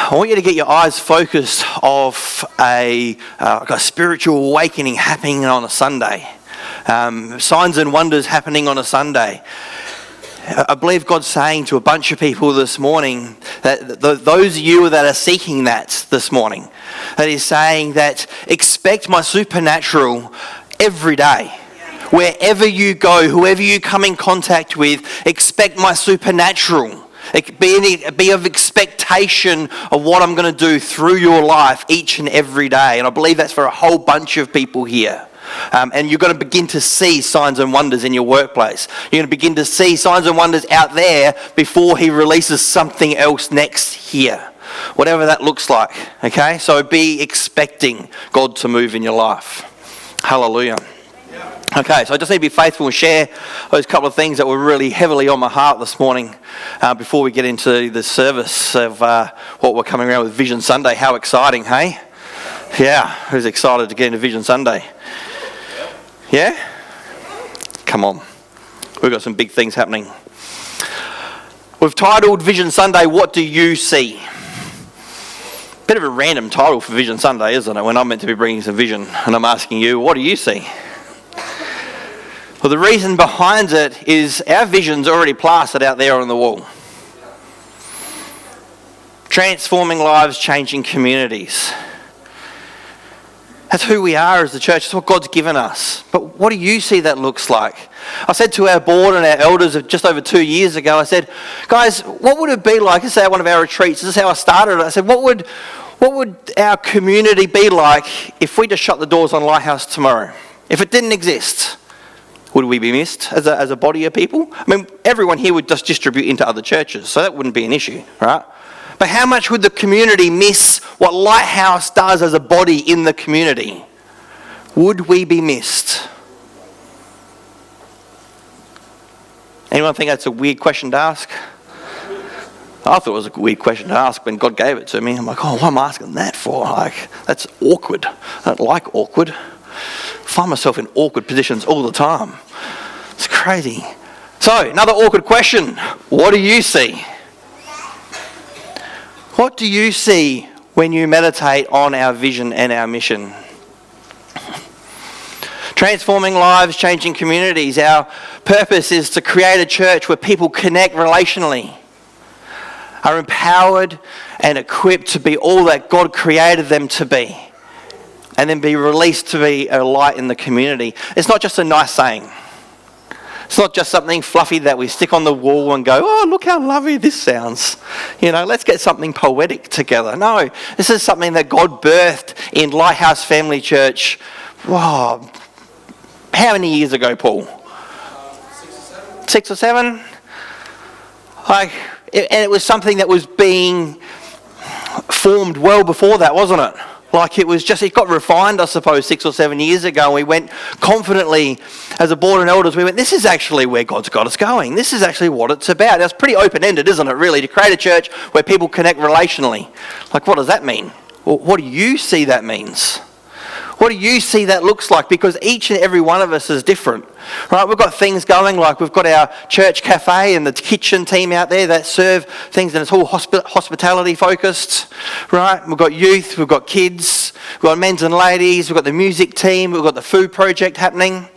I want you to get your eyes focused off a spiritual awakening happening on a Sunday. Signs and wonders happening on a Sunday. I believe God's saying to a bunch of people this morning that those of you that are seeking that this morning, that He's saying that expect my supernatural every day. Wherever you go, whoever you come in contact with, expect my supernatural. Be of expectation of what I'm going to do through your life each and every day. And I believe that's for a whole bunch of people here. And you're going to begin to see signs and wonders in your workplace. You're going to begin to see signs and wonders out there before He releases something else next here. Whatever that looks like. Okay? So be expecting God to move in your life. Hallelujah. Okay, so I just need to be faithful and share those couple of things that were really heavily on my heart this morning before we get into the service of what we're coming around with Vision Sunday. How exciting, hey? Yeah, who's excited to get into Vision Sunday? Yeah? Come on. We've got some big things happening. We've titled Vision Sunday, What Do You See? Bit of a random title for Vision Sunday, isn't it? When I'm meant to be bringing some vision and I'm asking you, what do you see? Well, the reason behind it is our vision's already plastered out there on the wall. Transforming lives, changing communities. That's who we are as the church. That's what God's given us. But what do you see that looks like? I said to our board and our elders just over 2 years ago, I said, guys, what would it be like? This is one of our retreats. This is how I started it. I said, what would our community be like if we just shut the doors on Lighthouse tomorrow? If it didn't exist? Would we be missed as a body of people? I mean, everyone here would just distribute into other churches, so that wouldn't be an issue, right? But how much would the community miss what Lighthouse does as a body in the community? Would we be missed? Anyone think that's a weird question to ask? I thought it was a weird question to ask when God gave it to me. I'm like, what am I asking that for? Like, that's awkward. I don't like awkward. I find myself in awkward positions all the time. It's crazy. So, another awkward question. What do you see? What do you see when you meditate on our vision and our mission? Transforming lives, changing communities. Our purpose is to create a church where people connect relationally, are empowered and equipped to be all that God created them to be, and then be released to be a light in the community. It's not just a nice saying. It's not just something fluffy that we stick on the wall and go, oh, look how lovely this sounds. Let's get something poetic together. No, this is something that God birthed in Lighthouse Family Church. Wow. How many years ago, Paul? 6 or 7? And it was something that was being formed well before that, wasn't it? It got refined, I suppose, 6 or 7 years ago. And we went confidently, as a board and elders, this is actually where God's got us going. This is actually what it's about. It's pretty open-ended, isn't it, really, to create a church where people connect relationally. What does that mean? Well, what do you see that means? What do you see that looks like? Because each and every one of us is different, right? We've got things going, like we've got our church cafe and the kitchen team out there that serve things, and it's all hospitality focused, right? We've got youth, we've got kids, we've got men's and ladies, we've got the music team, we've got the food project happening.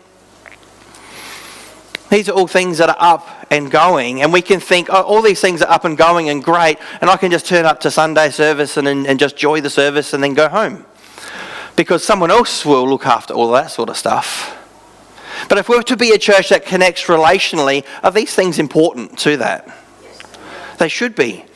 These are all things that are up and going, and we can think, oh, all these things are up and going and great, and I can just turn up to Sunday service and just enjoy the service and then go home, because someone else will look after all that sort of stuff. But if we're to be a church that connects relationally, are these things important to that? They should be.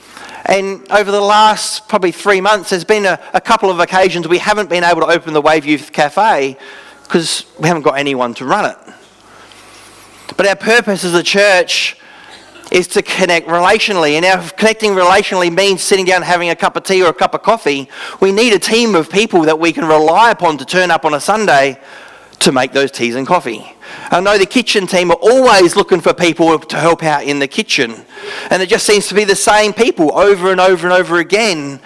And over the last probably 3 months, there's been a couple of occasions we haven't been able to open the Wave Youth Cafe because we haven't got anyone to run it. But our purpose as a church is to connect relationally. And now, if connecting relationally means sitting down and having a cup of tea or a cup of coffee, we need a team of people that we can rely upon to turn up on a Sunday to make those teas and coffee. I know the kitchen team are always looking for people to help out in the kitchen. And it just seems to be the same people over and over and over again.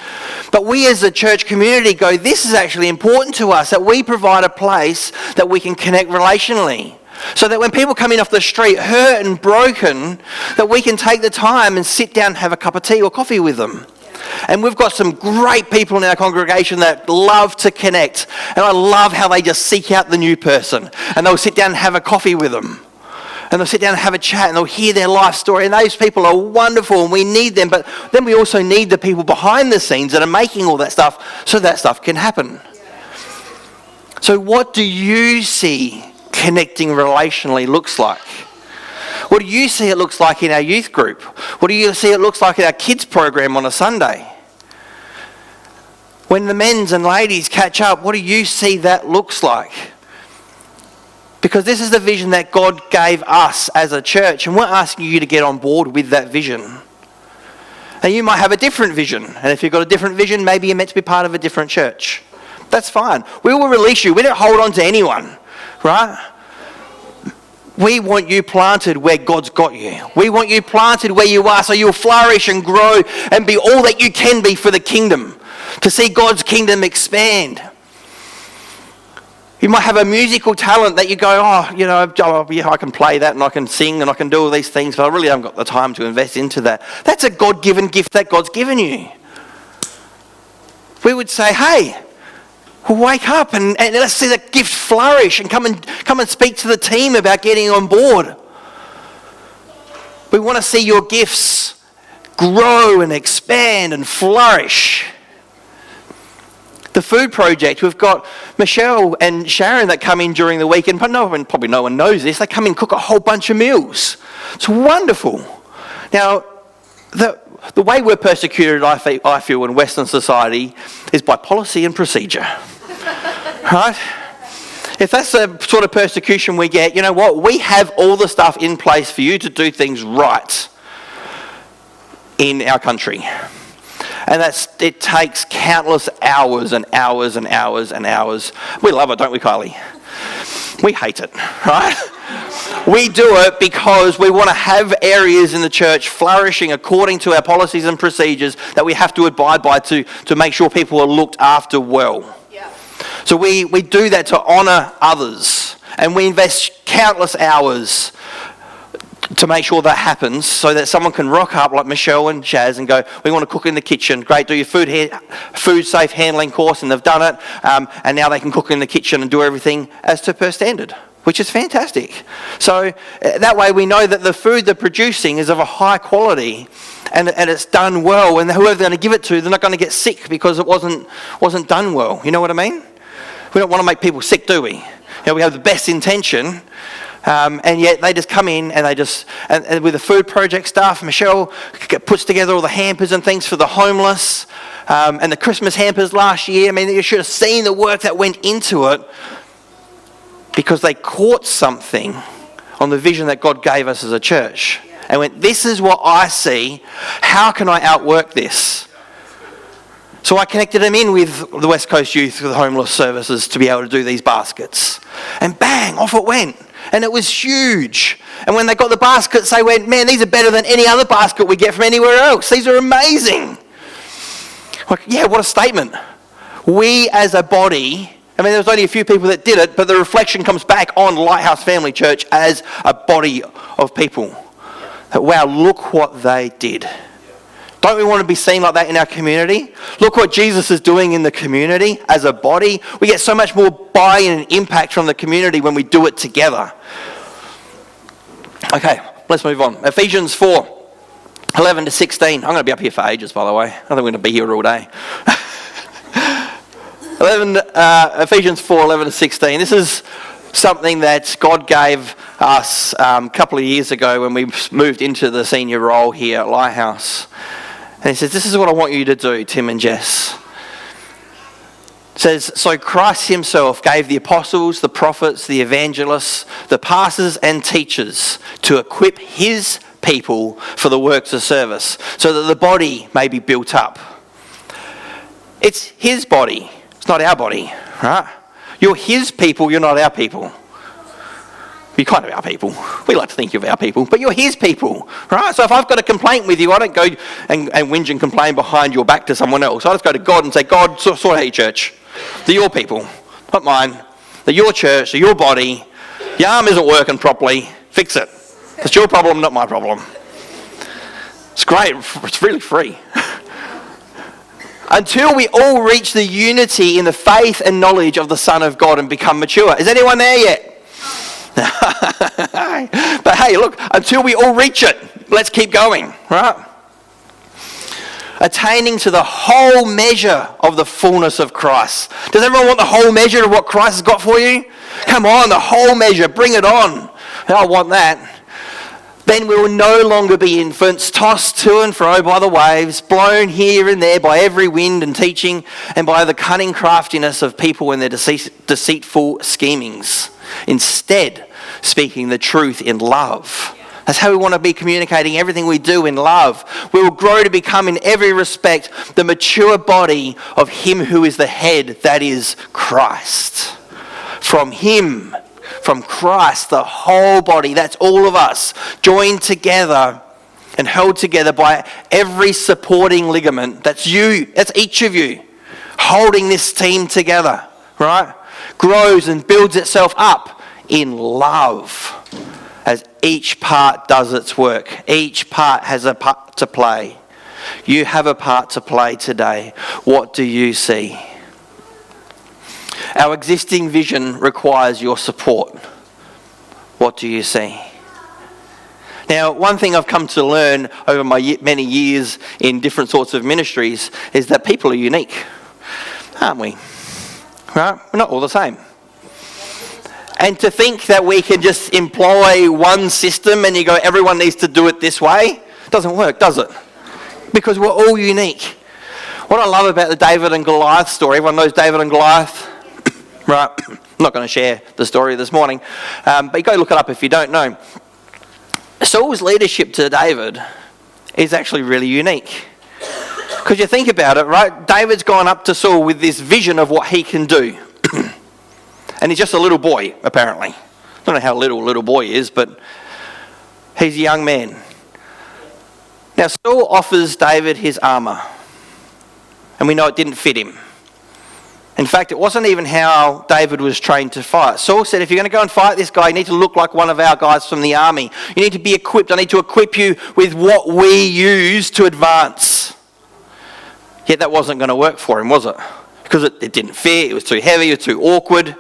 But we as a church community go, this is actually important to us, that we provide a place that we can connect relationally. So that when people come in off the street hurt and broken, that we can take the time and sit down and have a cup of tea or coffee with them. And we've got some great people in our congregation that love to connect. And I love how they just seek out the new person. And they'll sit down and have a coffee with them. And they'll sit down and have a chat and they'll hear their life story. And those people are wonderful and we need them. But then we also need the people behind the scenes that are making all that stuff so that stuff can happen. So what do you see connecting relationally looks like? What do you see it looks like in our youth group? What do you see it looks like in our kids program on a Sunday? When the men's and ladies catch up, what do you see that looks like? Because this is the vision that God gave us as a church, and we're asking you to get on board with that vision. And you might have a different vision, and if you've got a different vision, maybe you're meant to be part of a different church. That's fine. We will release you. We don't hold on to anyone, right? We want you planted where God's got you. We want you planted where you are so you'll flourish and grow and be all that you can be for the kingdom, to see God's kingdom expand. You might have a musical talent that you go, I can play that and I can sing and I can do all these things, but I really haven't got the time to invest into that. That's a God-given gift that God's given you. We would say, hey, wake up and let's see that gift flourish and come and speak to the team about getting on board. We want to see your gifts grow and expand and flourish. The food project, we've got Michelle and Sharon that come in during the week, and probably no one knows this, they come in and cook a whole bunch of meals. It's wonderful. Now, the way we're persecuted, I feel, in Western society is by policy and procedure. Right? If that's the sort of persecution we get, you know what? We have all the stuff in place for you to do things right in our country. And it takes countless hours and hours and hours and hours. We love it, don't we, Kylie? We hate it, right? We do it because we want to have areas in the church flourishing according to our policies and procedures that we have to abide by to make sure people are looked after well. Yeah. So we do that to honour others, and we invest countless hours to make sure that happens, so that someone can rock up like Michelle and Shaz and go, we want to cook in the kitchen. Great, do your food safe handling course, and they've done it, and now they can cook in the kitchen and do everything as per standard, which is fantastic. So that way we know that the food they're producing is of a high quality and it's done well, and whoever they're going to give it to, they're not going to get sick because it wasn't done well. You know what I mean? We don't want to make people sick, do we? We have the best intention, and yet they just come in and and with the food project stuff, Michelle puts together all the hampers and things for the homeless, and the Christmas hampers last year. I mean, you should have seen the work that went into it, because they caught something on the vision that God gave us as a church and went, this is what I see. How can I outwork this? So I connected them in with the West Coast Youth, with the homeless services, to be able to do these baskets. And bang, off it went. And it was huge. And when they got the baskets, they went, man, these are better than any other basket we get from anywhere else. These are amazing. Like, yeah, what a statement. We as a body, I mean, there was only a few people that did it, but the reflection comes back on Lighthouse Family Church as a body of people. That, wow, look what they did. Don't we want to be seen like that in our community? Look what Jesus is doing in the community as a body. We get so much more buy-in and impact from the community when we do it together. Okay, let's move on. Ephesians 4, 11 to 16. I'm going to be up here for ages, by the way. I think we're going to be here all day. Ephesians 4, 11 to 16. This is something that God gave us a couple of years ago when we moved into the senior role here at Lighthouse. And he says, this is what I want you to do, Tim and Jess. It says, so Christ himself gave the apostles, the prophets, the evangelists, the pastors and teachers to equip his people for the works of service, so that the body may be built up. It's his body. It's not our body, right? You're his people, you're not our people. You're kind of our people. We like to think you're our people, but you're his people, right? So if I've got a complaint with you, I don't go and whinge and complain behind your back to someone else. I just go to God and say, God, sort out your church. They're your people, not mine. They're your church, they're your body. Your arm isn't working properly. Fix it. It's your problem, not my problem. It's great. It's really free. until we all reach the unity in the faith and knowledge of the Son of God and become mature. Is anyone there yet? But hey, look, until we all reach it, let's keep going, right? Attaining to the whole measure of the fullness of Christ. Does everyone want the whole measure of what Christ has got for you? Come on, the whole measure, bring it on. I want that. Then we will no longer be infants, tossed to and fro by the waves, blown here and there by every wind and teaching, and by the cunning craftiness of people and their deceitful schemings. Instead, speaking the truth in love. That's how we want to be communicating everything we do in love. We will grow to become in every respect the mature body of Him who is the head, that is Christ. From Him, from Christ, the whole body, that's all of us, joined together and held together by every supporting ligament. That's you, that's each of you, holding this team together, right? Grows and builds itself up in love. As each part does its work. Each part has a part to play. You have a part to play today. What do you see? Our existing vision requires your support. What do you see? Now, one thing I've come to learn over my many years in different sorts of ministries is that people are unique, aren't we? Right? We're not all the same. And to think that we can just employ one system and you go, everyone needs to do it this way, doesn't work, does it? Because we're all unique. What I love about the David and Goliath story, everyone knows David and Goliath, right? I'm not going to share the story this morning, but you go look it up if you don't know. Saul's leadership to David is actually really unique. Because you think about it, right? David's gone up to Saul with this vision of what he can do. And he's just a little boy, apparently. I don't know how little boy is, but he's a young man. Now, Saul offers David his armour. And we know it didn't fit him. In fact, it wasn't even how David was trained to fight. Saul said, if you're going to go and fight this guy, you need to look like one of our guys from the army. You need to be equipped. I need to equip you with what we use to advance. Yet that wasn't going to work for him, was it? Because it didn't fit, it was too heavy, it was too awkward.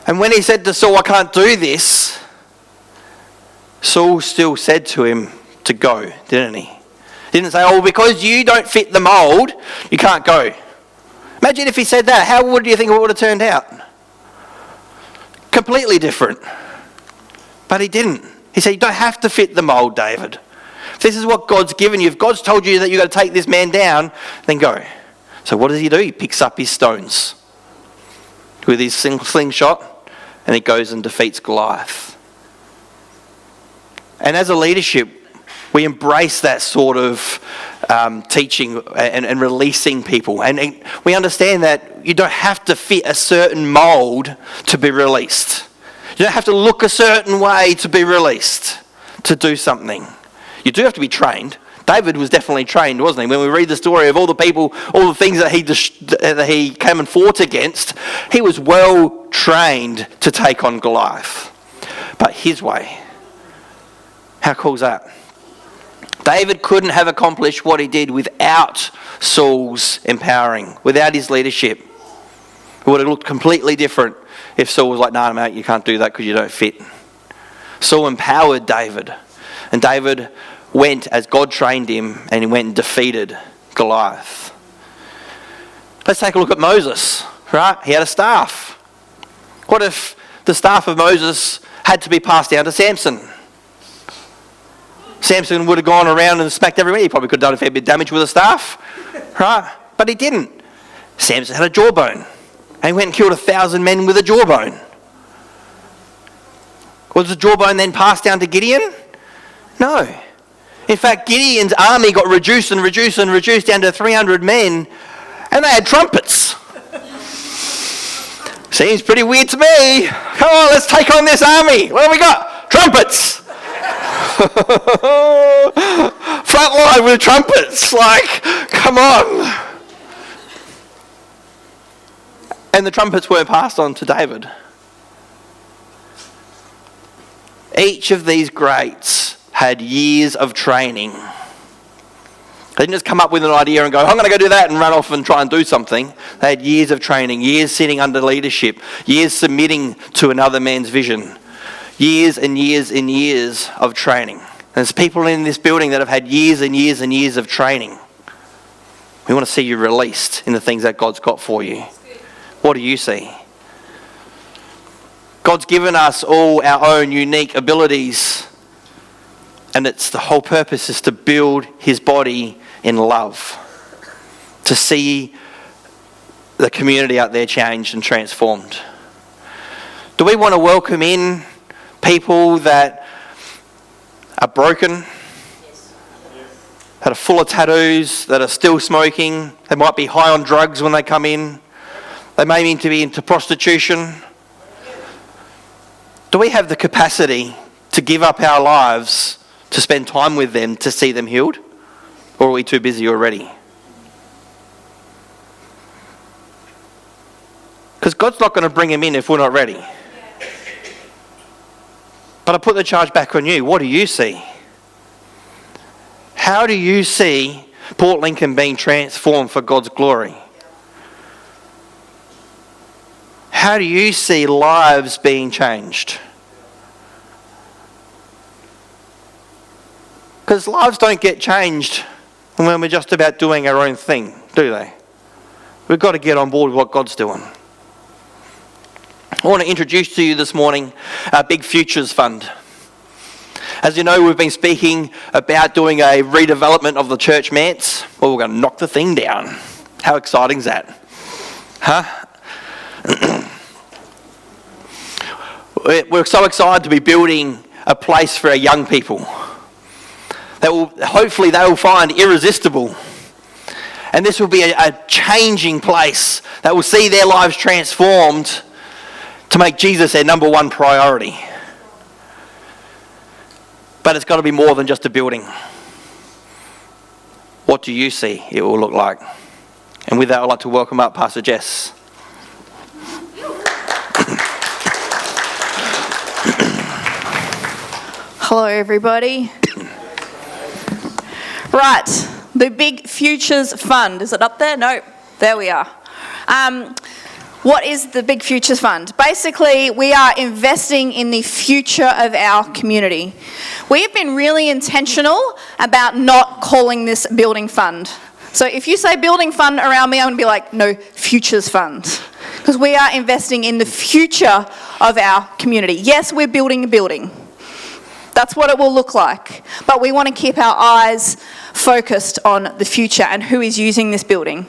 And when he said to Saul, I can't do this, Saul still said to him to go, didn't he? He didn't say, oh, because you don't fit the mould, you can't go. Imagine if he said that. How would you think it would have turned out? Completely different. But he didn't. He said, you don't have to fit the mould, David. If this is what God's given you, if God's told you that you've got to take this man down, then go. So what does he do? He picks up his stones with his slingshot and he goes and defeats Goliath. And as a leadership, we embrace that sort of teaching and releasing people. And we understand that you don't have to fit a certain mould to be released. You don't have to look a certain way to be released, to do something. You do have to be trained. David was definitely trained, wasn't he? When we read the story of all the people, all the things that he came and fought against, he was well trained to take on Goliath. But his way. How cool is that? David couldn't have accomplished what he did without Saul's empowering, without his leadership. It would have looked completely different if Saul was like, nah, mate, you can't do that because you don't fit. Saul empowered David. And David went as God trained him and he went and defeated Goliath. Let's take a look at Moses, right? He had a staff. What if the staff of Moses had to be passed down to Samson? Samson would have gone around and smacked everyone. He probably could have done a fair bit of damage with a staff, right? But he didn't. Samson had a jawbone. And he went and killed 1,000 men with a jawbone. Was the jawbone then passed down to Gideon? No. In fact, Gideon's army got reduced down to 300 men, and they had trumpets. Seems pretty weird to me. Come on, let's take on this army. What have we got? Trumpets. Front line with trumpets. Like, come on. And the trumpets weren't passed on to David. Each of these greats had years of training. They didn't just come up with an idea and go, I'm going to go do that and run off and try and do something. They had years of training, years sitting under leadership, years submitting to another man's vision, years and years and years of training. There's people in this building that have had years and years and years of training. We want to see you released in the things that God's got for you. What do you see? God's given us all our own unique abilities, and it's the whole purpose is to build his body in love, to see the community out there changed and transformed. Do we want to welcome in people that are broken, that are full of tattoos, that are still smoking? They might be high on drugs when they come in. They may need to be into prostitution. Do we have the capacity to give up our lives to spend time with them to see them healed? Or are we too busy already? Because God's not going to bring them in if we're not ready. But I put the charge back on you. What do you see? How do you see Port Lincoln being transformed for God's glory? How do you see lives being changed? Because lives don't get changed when we're just about doing our own thing, do they? We've got to get on board with what God's doing. I want to introduce to you this morning our Big Futures Fund. As you know, we've been speaking about doing a redevelopment of the church manse. Well, we're going to knock the thing down. How exciting is that? Huh? We're so excited to be building a place for our young people that will hopefully they will find irresistible. And this will be a changing place that will see their lives transformed to make Jesus their number one priority. But it's got to be more than just a building. What do you see it will look like? And with that, I'd like to welcome up Pastor Jess. Hello, everybody. Right, the Big Futures Fund. Is it up there? No, there we are. What is the Big Futures Fund? Basically, we are investing in the future of our community. We have been really intentional about not calling this building fund. So if you say building fund around me, I'm going to be like, no, Futures Fund. Because we are investing in the future of our community. Yes, we're building a building. That's what it will look like. But we want to keep our eyes focused on the future and who is using this building.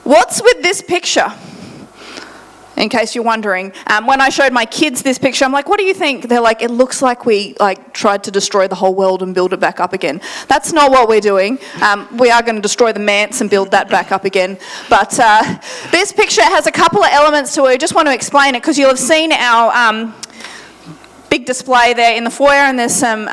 What's with this picture? In case you're wondering, when I showed my kids this picture, I'm like, what do you think? They're like, it looks like we tried to destroy the whole world and build it back up again. That's not what we're doing. We are going to destroy the manse and build that back up again. But this picture has a couple of elements to it. I just want to explain it because you'll have seen our big display there in the foyer, and there's some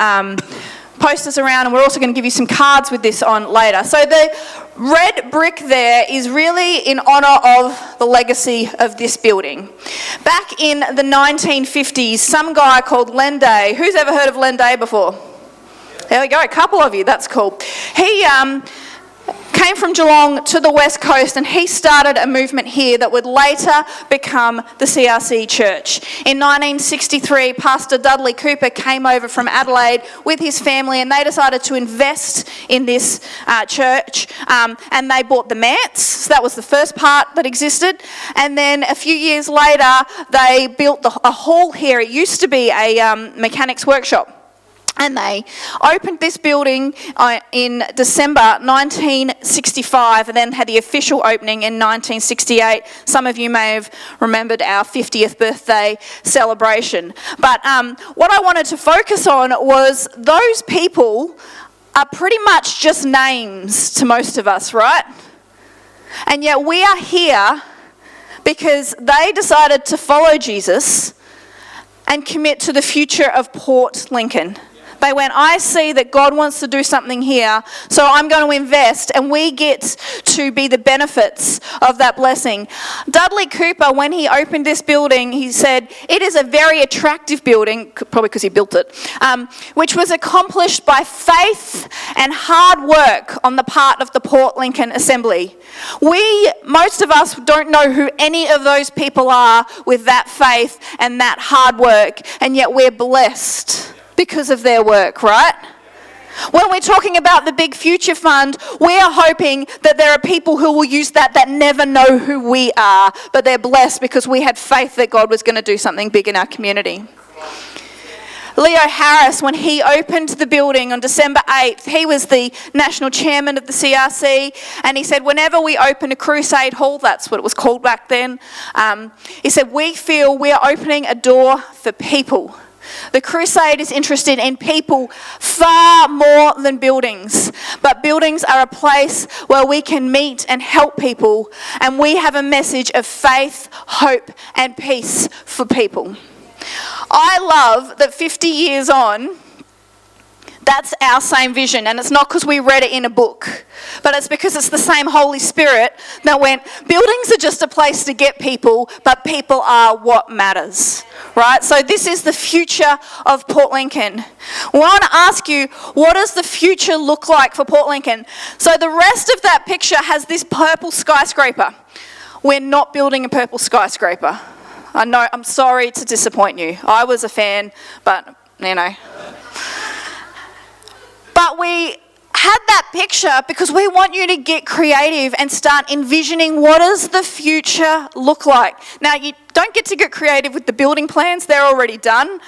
posters around, and we're also going to give you some cards with this on later. So the red brick there is really in honour of the legacy of this building. Back in the 1950s, some guy called Len Day, who's ever heard of Len Day before? There we go, a couple of you, that's cool. He came from Geelong to the West Coast, and he started a movement here that would later become the CRC Church. In 1963, Pastor Dudley Cooper came over from Adelaide with his family, and they decided to invest in this church, and they bought the manse. So that was the first part that existed. And then a few years later, they built a hall here. It used to be a mechanics workshop. And they opened this building in December 1965 and then had the official opening in 1968. Some of you may have remembered our 50th birthday celebration. But what I wanted to focus on was those people are pretty much just names to most of us, right? And yet we are here because they decided to follow Jesus and commit to the future of Port Lincoln. They went, I see that God wants to do something here, so I'm going to invest, and we get to be the benefits of that blessing. Dudley Cooper, when he opened this building, he said, it is a very attractive building, probably because he built it, which was accomplished by faith and hard work on the part of the Port Lincoln Assembly. Most of us don't know who any of those people are with that faith and that hard work, and yet we're blessed because of their work, right? When we're talking about the Big Future Fund, we are hoping that there are people who will use that never know who we are, but they're blessed because we had faith that God was going to do something big in our community. Leo Harris, when he opened the building on December 8th, he was the national chairman of the CRC, and he said, whenever we open a crusade hall, that's what it was called back then, he said, we feel we are opening a door for people. The crusade is interested in people far more than buildings. But buildings are a place where we can meet and help people. And we have a message of faith, hope, and peace for people. I love that 50 years on, that's our same vision. And it's not because we read it in a book, but it's because it's the same Holy Spirit that went, buildings are just a place to get people, but people are what matters, right? So this is the future of Port Lincoln. We want to ask you, what does the future look like for Port Lincoln? So the rest of that picture has this purple skyscraper. We're not building a purple skyscraper. I know, I'm sorry to disappoint you. I was a fan, but, you know. But we had that picture because we want you to get creative and start envisioning what does the future look like. Now, you don't get to get creative with the building plans. They're already done.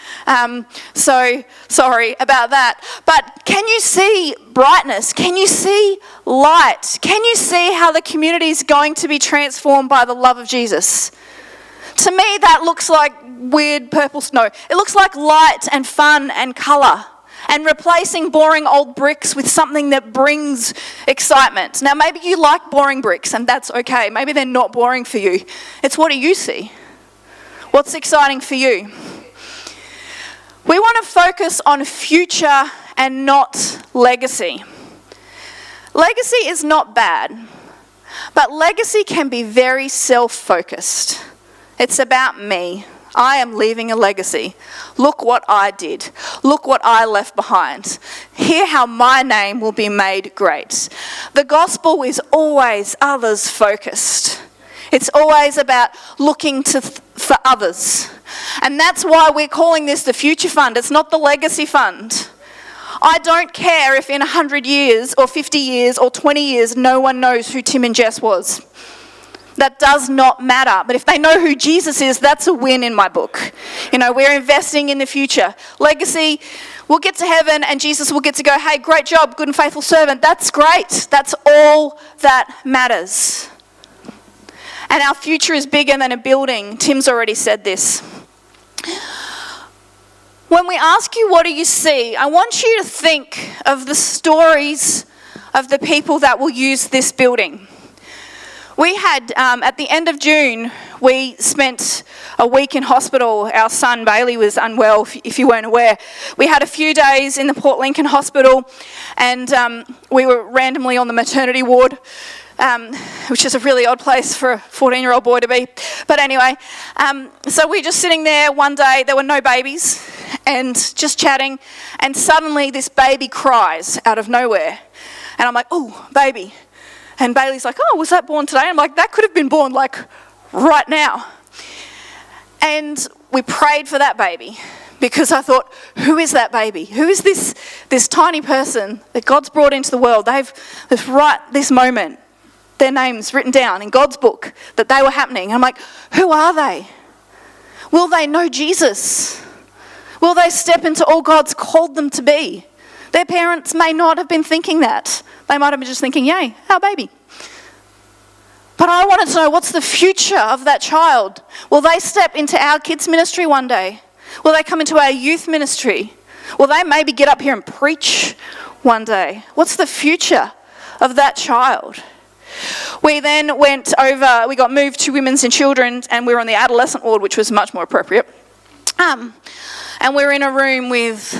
So sorry about that. But can you see brightness? Can you see light? Can you see how the community is going to be transformed by the love of Jesus? To me, that looks like weird purple snow. It looks like light and fun and colour. And replacing boring old bricks with something that brings excitement. Now, maybe you like boring bricks, and that's okay. Maybe they're not boring for you. It's what do you see? What's exciting for you? We want to focus on future and not legacy. Legacy is not bad, but legacy can be very self-focused. It's about me. I am leaving a legacy. Look what I did. Look what I left behind. Hear how my name will be made great. The gospel is always others focused. It's always about looking for others. And that's why we're calling this the Future Fund. It's not the Legacy Fund. I don't care if in 100 years or 50 years or 20 years no one knows who Tim and Jess was. That does not matter. But if they know who Jesus is, that's a win in my book. You know, we're investing in the future. Legacy, we'll get to heaven and Jesus will get to go, hey, great job, good and faithful servant. That's great. That's all that matters. And our future is bigger than a building. Tim's already said this. When we ask you, what do you see? I want you to think of the stories of the people that will use this building. We had, at the end of June, we spent a week in hospital. Our son Bailey was unwell, if you weren't aware. We had a few days in the Port Lincoln Hospital, and we were randomly on the maternity ward, which is a really odd place for a 14-year-old boy to be. But anyway, so we were just sitting there one day. There were no babies, and just chatting, and suddenly this baby cries out of nowhere. And I'm like, oh, baby. And Bailey's like, oh, was that born today? I'm like, that could have been born like right now. And we prayed for that baby because I thought, who is that baby? Who is this tiny person that God's brought into the world? They've right this moment, their names written down in God's book that they were happening. I'm like, who are they? Will they know Jesus? Will they step into all God's called them to be? Their parents may not have been thinking that. They might have been just thinking, yay, our baby. But I wanted to know, what's the future of that child? Will they step into our kids' ministry one day? Will they come into our youth ministry? Will they maybe get up here and preach one day? What's the future of that child? We then went over, we got moved to women's and children, and we were on the adolescent ward, which was much more appropriate. And we were in a room with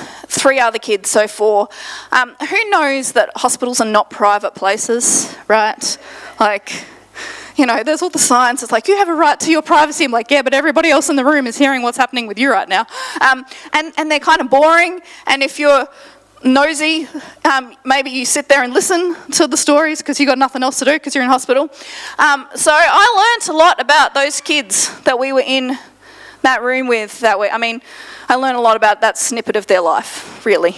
3 other kids, so 4. Who knows that hospitals are not private places, right? Like, you know, there's all the signs. It's like, you have a right to your privacy. I'm like, yeah, but everybody else in the room is hearing what's happening with you right now. And they're kind of boring. And if you're nosy, maybe you sit there and listen to the stories because you've got nothing else to do because you're in hospital. So I learnt a lot about those kids that we were in that room with. I learned a lot about that snippet of their life, really.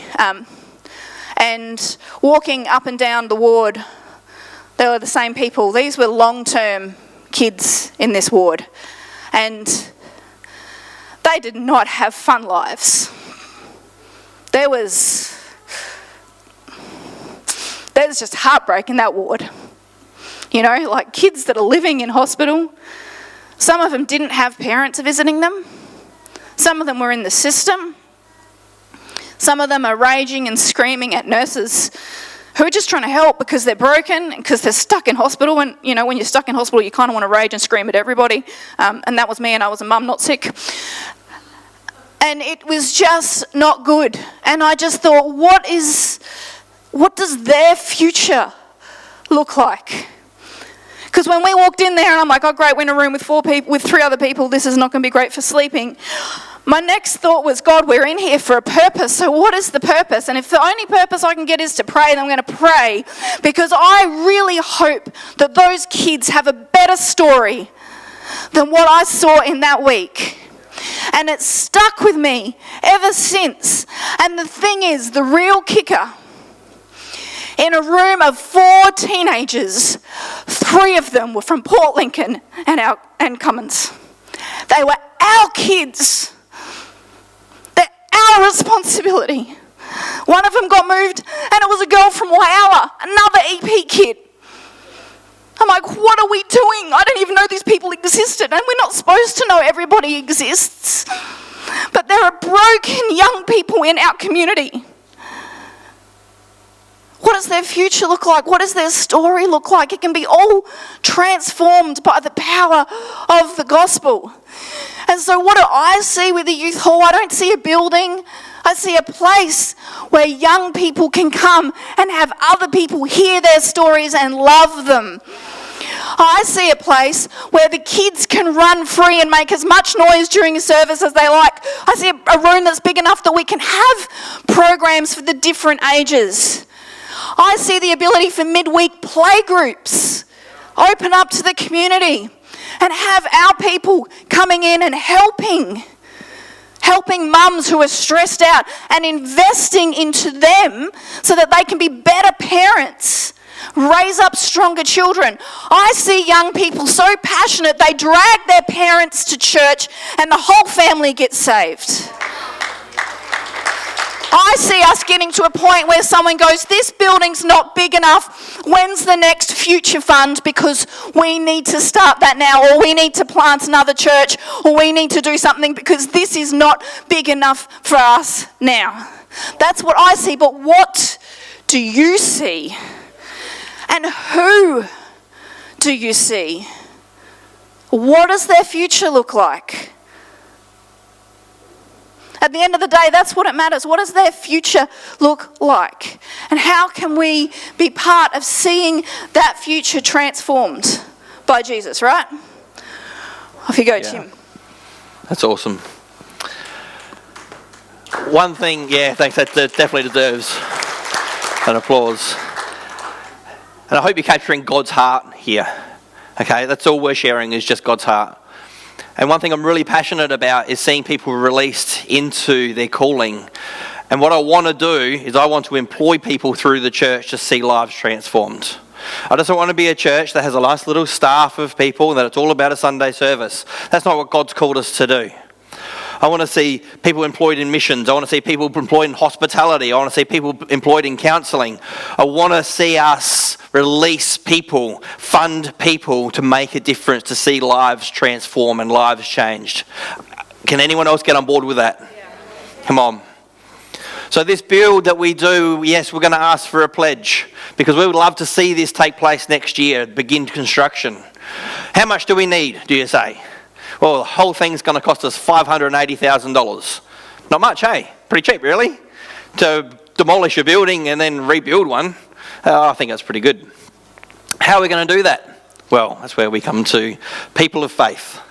And walking up and down the ward, they were the same people. These were long-term kids in this ward. And they did not have fun lives. There's just heartbreak in that ward. You know, like kids that are living in hospital. Some of them didn't have parents visiting them. Some of them were in the system. Some of them are raging and screaming at nurses who are just trying to help because they're broken, because they're stuck in hospital. And, you know, when you're stuck in hospital, you kind of want to rage and scream at everybody. And that was me, and I was a mum, not sick. And it was just not good. And I just thought, what does their future look like? Because when we walked in there, and I'm like, oh great, we're in a room with 3 other people, this is not going to be great for sleeping. My next thought was, God, we're in here for a purpose, so what is the purpose? And if the only purpose I can get is to pray, then I'm going to pray, because I really hope that those kids have a better story than what I saw in that week. And it's stuck with me ever since. And the thing is, the real kicker, in a room of 4 teenagers, 3 of them were from Port Lincoln and Cummins. They were our kids. They're our responsibility. One of them got moved, and it was a girl from Whyalla, another EP kid. I'm like, what are we doing? I didn't even know these people existed, and we're not supposed to know everybody exists. But there are broken young people in our community. What does their future look like? What does their story look like? It can be all transformed by the power of the gospel. And so what do I see with the youth hall? I don't see a building. I see a place where young people can come and have other people hear their stories and love them. I see a place where the kids can run free and make as much noise during a service as they like. I see a room that's big enough that we can have programs for the different ages. I see the ability for midweek play groups open up to the community and have our people coming in and helping mums who are stressed out and investing into them so that they can be better parents, raise up stronger children. I see young people so passionate they drag their parents to church and the whole family gets saved. I see us getting to a point where someone goes, this building's not big enough. When's the next future fund? Because we need to start that now, or we need to plant another church, or we need to do something because this is not big enough for us now. That's what I see, but what do you see? And who do you see? What does their future look like? At the end of the day, that's what it matters. What does their future look like? And how can we be part of seeing that future transformed by Jesus, right? Off you go, Tim. That's awesome. One thing, thanks, that definitely deserves an applause. And I hope you're capturing God's heart here. Okay, that's all we're sharing is just God's heart. And one thing I'm really passionate about is seeing people released into their calling. And what I want to do is I want to employ people through the church to see lives transformed. I just don't want to be a church that has a nice little staff of people and that it's all about a Sunday service. That's not what God's called us to do. I want to see people employed in missions. I want to see people employed in hospitality. I want to see people employed in counselling. I want to see us release people, fund people to make a difference, to see lives transform and lives changed. Can anyone else get on board with that? Yeah. Come on. So this build that we do, yes, we're going to ask for a pledge because we would love to see this take place next year, begin construction. How much do we need, do you say? Well, the whole thing's going to cost us $580,000. Not much, hey? Pretty cheap, really? to demolish a building and then rebuild one, I think that's pretty good. How are we going to do that? Well, that's where we come to people of faith.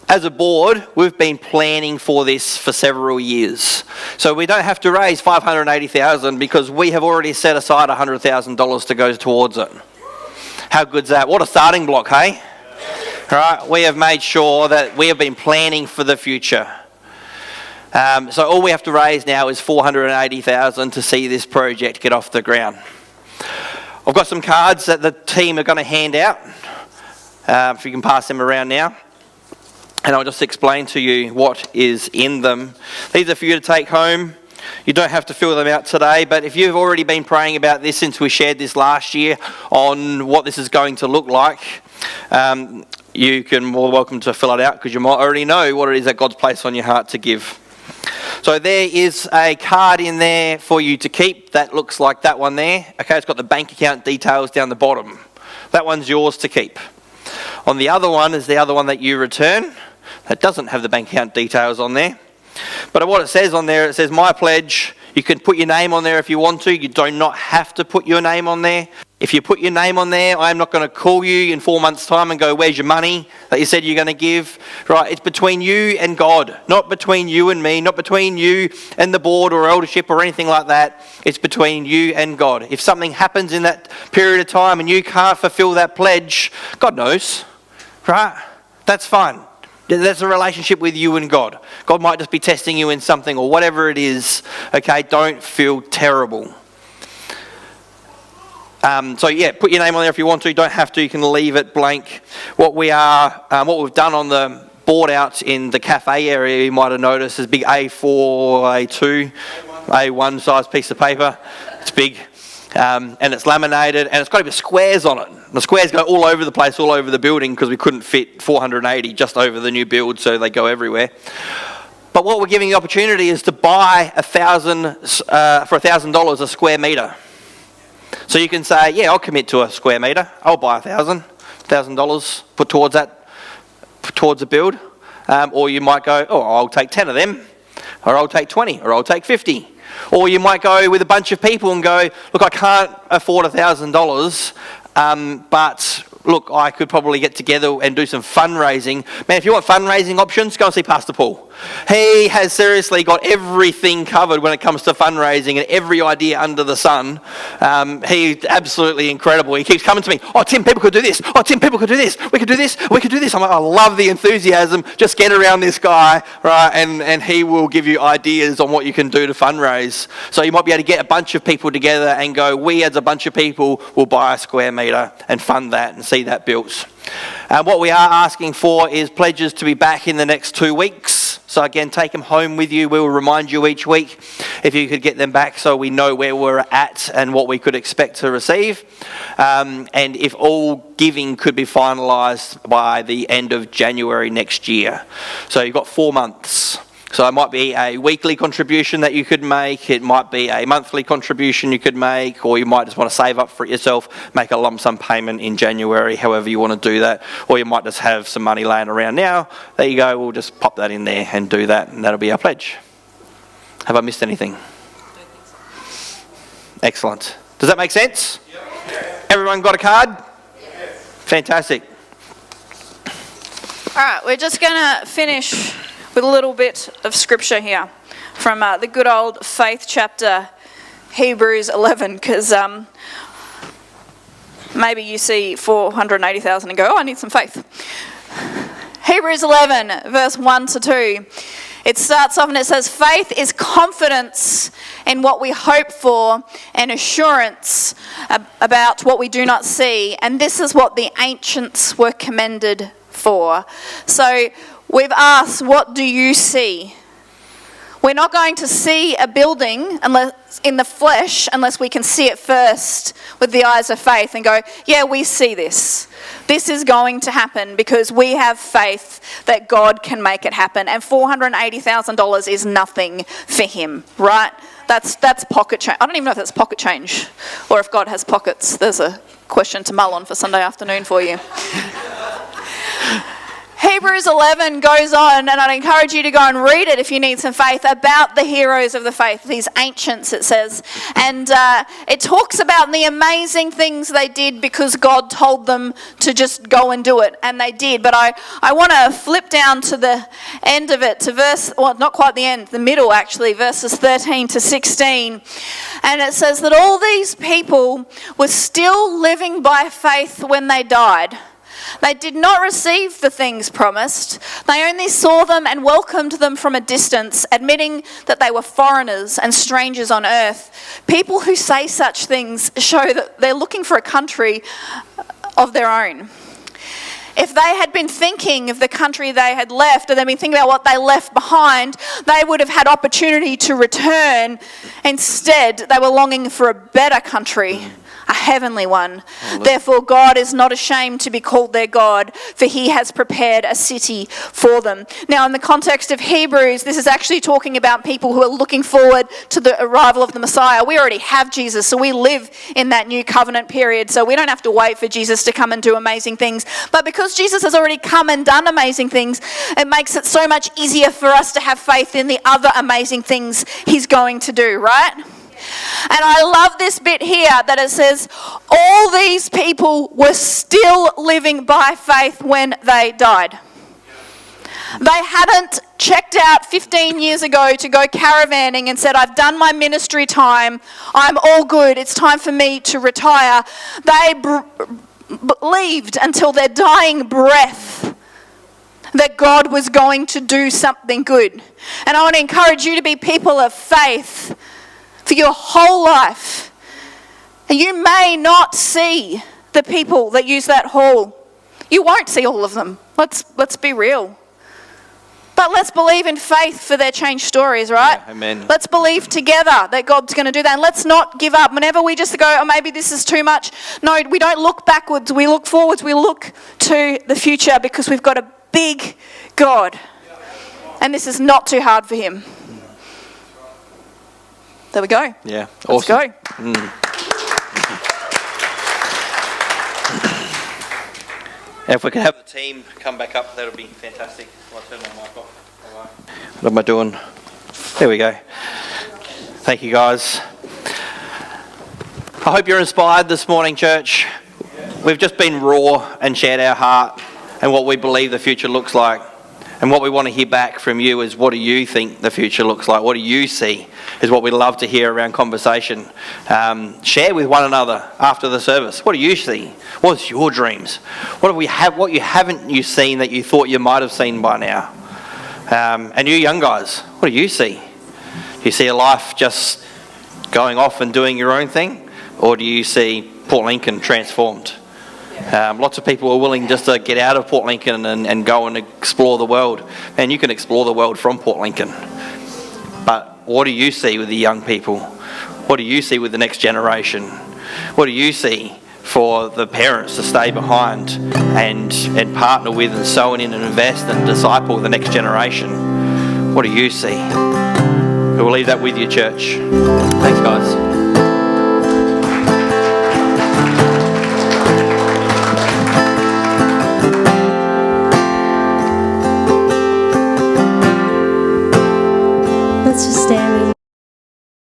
As a board, we've been planning for this for several years. So we don't have to raise $580,000 because we have already set aside $100,000 to go towards it. How good's that? What a starting block, hey? Right, we have made sure that we have been planning for the future. So all we have to raise now is $480,000 to see this project get off the ground. I've got some cards that the team are going to hand out. If you can pass them around now. And I'll just explain to you what is in them. These are for you to take home. You don't have to fill them out today, but if you've already been praying about this since we shared this last year on what this is going to look like, you can more welcome to fill it out because you might already know what it is that God's placed on your heart to give. So there is a card in there for you to keep that looks like that one there. Okay, it's got the bank account details down the bottom. That one's yours to keep. On the other one is the other one that you return. That doesn't have the bank account details on there. But what it says on there, it says my pledge. You can put your name on there if you want to. You do not have to put your name on there. If you put your name on there, I'm not going to call you in 4 months' time and go, where's your money that you said you're going to give? Right, it's between you and God, not between you and me, not between you and the board or eldership or anything like that. It's between you and God. If something happens in that period of time and you can't fulfill that pledge, God knows, right? That's fine. That's a relationship with you and God. God might just be testing you in something or whatever it is. Okay, don't feel terrible. So yeah, put your name on there if you want to. You don't have to. You can leave it blank. What we've done on the board out in the cafe area, you might have noticed, is big A4, A2, A1 size piece of paper. It's big. And it's laminated, and it's got to be squares on it. The squares go all over the place, all over the building, because we couldn't fit 480 just over the new build, so they go everywhere. But what we're giving the opportunity is to buy for $1,000 a square metre. So you can say, yeah, I'll commit to a square metre. I'll buy $1,000, put towards that, towards a build. Or you might go, oh, I'll take 10 of them, or I'll take 20, or I'll take 50. Or you might go with a bunch of people and go, look, I can't afford $1,000, but look, I could probably get together and do some fundraising. Man, if you want fundraising options, go and see Pastor Paul. He has seriously got everything covered when it comes to fundraising and every idea under the sun. He's absolutely incredible. He keeps coming to me, oh, Tim, people could do this. Oh, Tim, people could do this. We could do this. We could do this. I'm like, I love the enthusiasm. Just get around this guy, right? And he will give you ideas on what you can do to fundraise. So you might be able to get a bunch of people together and go, we as a bunch of people will buy a square metre and fund that and see that built. What we are asking for is pledges to be back in the next 2 weeks. So again, take them home with you. We will remind you each week if you could get them back so we know where we're at and what we could expect to receive. And if all giving could be finalised by the end of January next year. So you've got 4 months. So it might be a weekly contribution that you could make, it might be a monthly contribution you could make, or you might just want to save up for it yourself, make a lump sum payment in January, however you want to do that, or you might just have some money laying around now. There you go, we'll just pop that in there and do that, and that'll be our pledge. Have I missed anything? Excellent. Does that make sense? Yep. Everyone got a card? Yes. Fantastic. All right, we're just going to finish with a little bit of scripture here from the good old faith chapter, Hebrews 11, because maybe you see 480,000 and go, oh, I need some faith. Hebrews 11, verse 1 to 2. It starts off and it says, faith is confidence in what we hope for and assurance about what we do not see. And this is what the ancients were commended for. So we've asked, what do you see? We're not going to see a building unless in the flesh unless we can see it first with the eyes of faith and go, yeah, we see this. This is going to happen because we have faith that God can make it happen. And $480,000 is nothing for him, right? That's pocket change. I don't even know if that's pocket change or if God has pockets. There's a question to mull on for Sunday afternoon for you. Hebrews 11 goes on, and I'd encourage you to go and read it if you need some faith, about the heroes of the faith, these ancients, it says. And it talks about the amazing things they did because God told them to just go and do it, and they did. But I want to flip down to the end of it, to not quite the end, the middle actually, verses 13 to 16. And it says that all these people were still living by faith when they died. They did not receive the things promised. They only saw them and welcomed them from a distance, admitting that they were foreigners and strangers on earth. People who say such things show that they're looking for a country of their own. If they had been thinking of the country they had left, or they'd been thinking about what they left behind, they would have had opportunity to return. Instead, they were longing for a better country, a heavenly one. Therefore, God is not ashamed to be called their God, for he has prepared a city for them. Now, in the context of Hebrews, this is actually talking about people who are looking forward to the arrival of the Messiah. We already have Jesus, so we live in that new covenant period, so we don't have to wait for Jesus to come and do amazing things. But because Jesus has already come and done amazing things, it makes it so much easier for us to have faith in the other amazing things he's going to do, right? And I love this bit here that it says, all these people were still living by faith when they died. They hadn't checked out 15 years ago to go caravanning and said, I've done my ministry time, I'm all good, it's time for me to retire. They believed until their dying breath that God was going to do something good. And I want to encourage you to be people of faith for your whole life. And you may not see the people that use that hall. You won't see all of them. Let's be real. But let's believe in faith for their changed stories, right? Yeah, amen. Let's believe together that God's going to do that. And let's not give up. Whenever we just go, oh, maybe this is too much. No, we don't look backwards. We look forwards. We look to the future because we've got a big God. And this is not too hard for him. There we go. Yeah, Let's awesome. go. If we could have the team come back up, that would be fantastic. I'll turn my mic off. All right. What am I doing? There we go. Thank you, guys. I hope you're inspired this morning, church. We've just been raw and shared our heart and what we believe the future looks like. And what we want to hear back from you is, what do you think the future looks like? What do you see is what we love to hear around conversation. Share with one another after the service. What do you see? What's your dreams? What you haven't seen that you thought you might have seen by now? And you young guys, what do you see? Do you see a life just going off and doing your own thing? Or do you see Port Lincoln transformed? Lots of people are willing just to get out of Port Lincoln and go and explore the world. And you can explore the world from Port Lincoln. But what do you see with the young people? What do you see with the next generation? What do you see for the parents to stay behind and partner with and sow in and invest and disciple the next generation? What do you see? We'll leave that with you, church. Thanks, guys.